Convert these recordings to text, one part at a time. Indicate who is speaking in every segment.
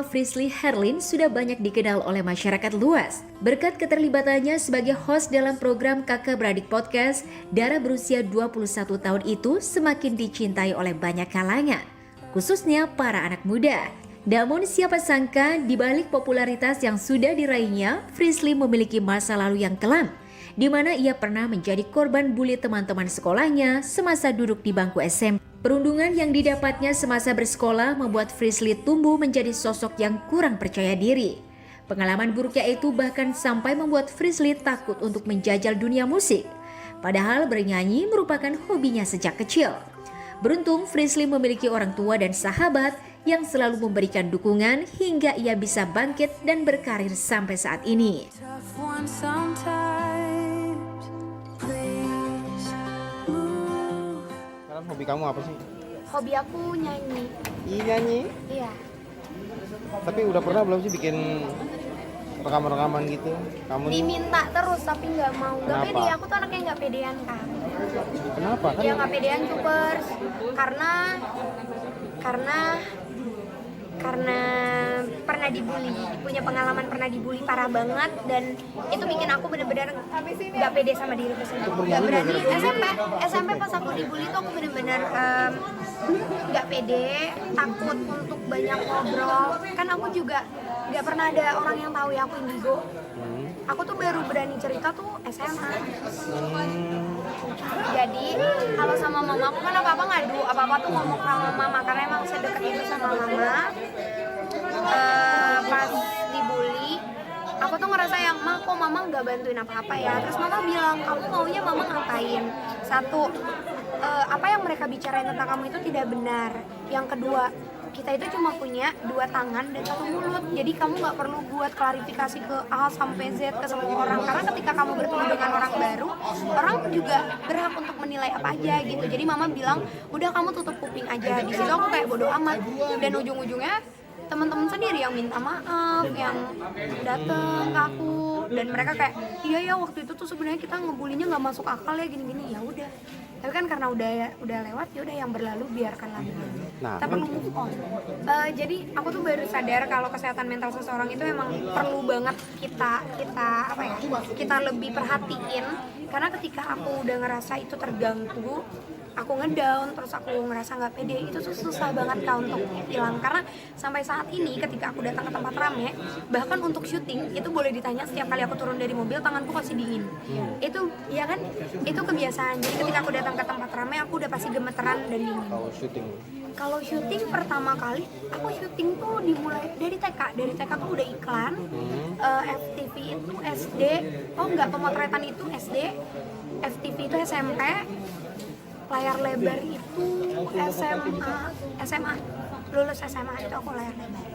Speaker 1: bernama Frisly Herlin sudah banyak dikenal oleh masyarakat luas. Berkat keterlibatannya sebagai host dalam program Kakak Beradik Podcast, Dara berusia 21 tahun itu semakin dicintai oleh banyak kalangan, khususnya para anak muda. Namun siapa sangka di balik popularitas yang sudah diraihnya, Frisly memiliki masa lalu yang kelam, di mana ia pernah menjadi korban bully teman-teman sekolahnya semasa duduk di bangku SMP. Perundungan yang didapatnya semasa bersekolah membuat Frisly tumbuh menjadi sosok yang kurang percaya diri. Pengalaman buruknya itu bahkan sampai membuat Frisly takut untuk menjajal dunia musik. Padahal bernyanyi merupakan hobinya sejak kecil. Beruntung Frisly memiliki orang tua dan sahabat yang selalu memberikan dukungan hingga ia bisa bangkit dan berkarir sampai saat ini.
Speaker 2: Hobi kamu apa sih?
Speaker 3: Hobi aku nyanyi.
Speaker 2: Iya, nyanyi?
Speaker 3: Iya.
Speaker 2: Tapi udah pernah belum sih bikin rekaman-rekaman gitu? Kamu
Speaker 3: Diminta terus tapi nggak mau. Nggak
Speaker 2: Kenapa?
Speaker 3: pede. Aku tuh anaknya nggak pedean kan.
Speaker 2: kenapa? Kan
Speaker 3: Ya nggak pedean Cupers. Karena pernah dibully, punya pengalaman pernah dibully parah banget, dan itu bikin aku bener-bener nggak pede sama diriku sendiri. Nggak berani. SMP pas aku dibully tuh aku bener-bener nggak pede, takut untuk banyak ngobrol. Kan aku juga nggak pernah ada orang yang tahu ya aku indigo. Aku tuh baru berani cerita tuh SMA. Jadi kalau sama mama aku kan apa-apa ngadu, apa-apa tuh ngomong sama mama karena emang sedekat itu sama mama. Pas dibully, aku tuh ngerasa yang kok mama nggak bantuin apa-apa ya. Terus mama bilang, kamu maunya mama ngapain? Satu, apa yang mereka bicarain tentang kamu itu tidak benar. Yang kedua, kita itu cuma punya 2 tangan dan 1 mulut. Jadi kamu nggak perlu buat klarifikasi ke A sampai Z ke semua orang. Karena ketika kamu bertemu dengan orang baru, orang juga berhak untuk menilai apa aja gitu. Jadi mama bilang, udah kamu tutup kuping aja. Di situ aku kayak bodo amat. Dan ujung-ujungnya teman-teman sendiri yang minta maaf, yang dateng ke aku, dan mereka kayak, iya ya waktu itu tuh sebenarnya kita ngebulinya nggak masuk akal ya gini-gini. Ya udah. Tapi kan karena udah lewat, ya udah yang berlalu biarkanlah berlalu. Kita perlu move on. Jadi aku tuh baru sadar kalau kesehatan mental seseorang itu emang perlu banget kita lebih perhatiin, karena ketika aku udah ngerasa itu terganggu, aku ngedown, terus aku ngerasa nggak pede, itu susah banget Kak untuk hilang. Karena sampai saat ini ketika aku datang ke tempat rame, bahkan untuk syuting itu boleh ditanya setiap kali aku turun dari mobil tanganku pasti dingin. Itu ya kan, itu kebiasaan. Jadi ketika aku datang ke tempat rame aku udah pasti gemeteran dan dingin. Kalau syuting pertama kali aku syuting tuh dimulai dari TK. Dari TK tuh udah iklan, FTV itu SD, pemotretan itu SD, FTV itu SMP, layar lebar itu SMA, lulus SMA itu aku layar lebar.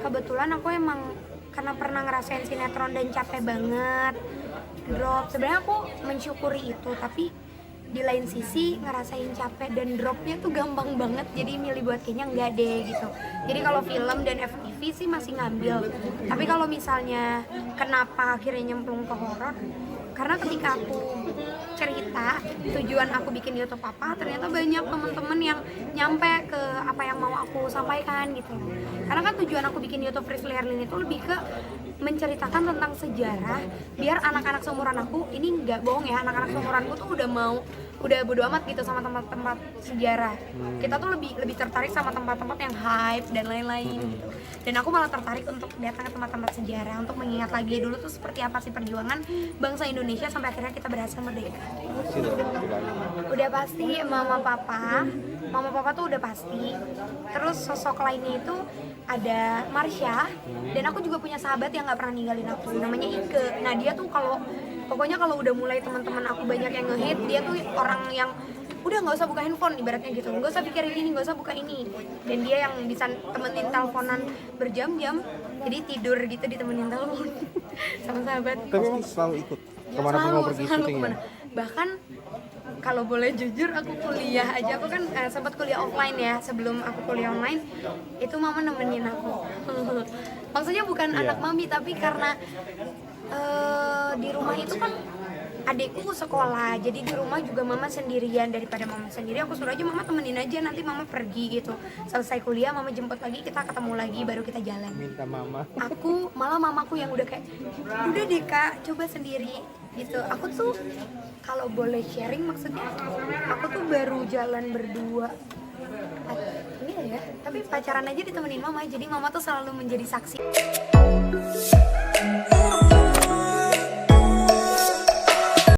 Speaker 3: Kebetulan aku emang karena pernah ngerasain sinetron dan capek banget, drop. Sebenarnya aku mensyukuri itu, tapi di lain sisi ngerasain capek dan dropnya tuh gampang banget, jadi milih buat kayaknya enggak deh gitu. Jadi kalau film dan FTV sih masih ngambil, tapi kalau misalnya kenapa akhirnya nyemplung ke horor, karena ketika aku cerita tujuan aku bikin YouTube apa, ternyata banyak teman-teman yang nyampe ke apa yang mau aku sampaikan gitu. Karena kan tujuan aku bikin YouTube Frisly Herlin itu lebih ke menceritakan tentang sejarah, biar anak-anak seumuran aku, ini nggak bohong ya, anak-anak seumuranku tuh udah bodo amat gitu sama tempat-tempat sejarah. Kita tuh lebih tertarik sama tempat-tempat yang hype dan lain-lain gitu. Dan aku malah tertarik untuk datang ke tempat-tempat sejarah untuk mengingat lagi dulu tuh seperti apa sih perjuangan bangsa Indonesia sampai akhirnya kita berhasil merdeka. Udah pasti mama papa tuh udah pasti. Terus sosok lainnya itu ada Marsha, dan aku juga punya sahabat yang nggak pernah ninggalin aku, namanya Ike. Nah dia tuh pokoknya kalau udah mulai teman-teman aku banyak yang nge-hate, dia tuh orang yang udah nggak usah buka handphone ibaratnya gitu, nggak usah pikirin ini, nggak usah buka ini. Dan dia yang bisa temenin teleponan berjam-jam, jadi tidur gitu ditemenin telepon sama sahabat.
Speaker 2: Tapi emang selalu ikut kemana pun mau pergi syutingnya?
Speaker 3: Bahkan kalau boleh jujur, aku kuliah aja, aku kan sempat kuliah offline ya, sebelum aku kuliah online itu mama nemenin aku. Maksudnya bukan anak mami, tapi karena di rumah itu kan adikku sekolah, jadi di rumah juga mama sendirian. Daripada mama sendiri, aku suruh aja mama temenin aja, nanti mama pergi gitu. Selesai kuliah mama jemput lagi, kita ketemu lagi, baru kita jalan.
Speaker 2: Minta mama.
Speaker 3: Aku malah mamaku yang udah kayak, udah deh kak, coba sendiri gitu. Aku tuh kalau boleh sharing, maksudnya aku tuh baru jalan berdua ini ya, tapi pacaran aja ditemenin mama, jadi mama tuh selalu menjadi saksi.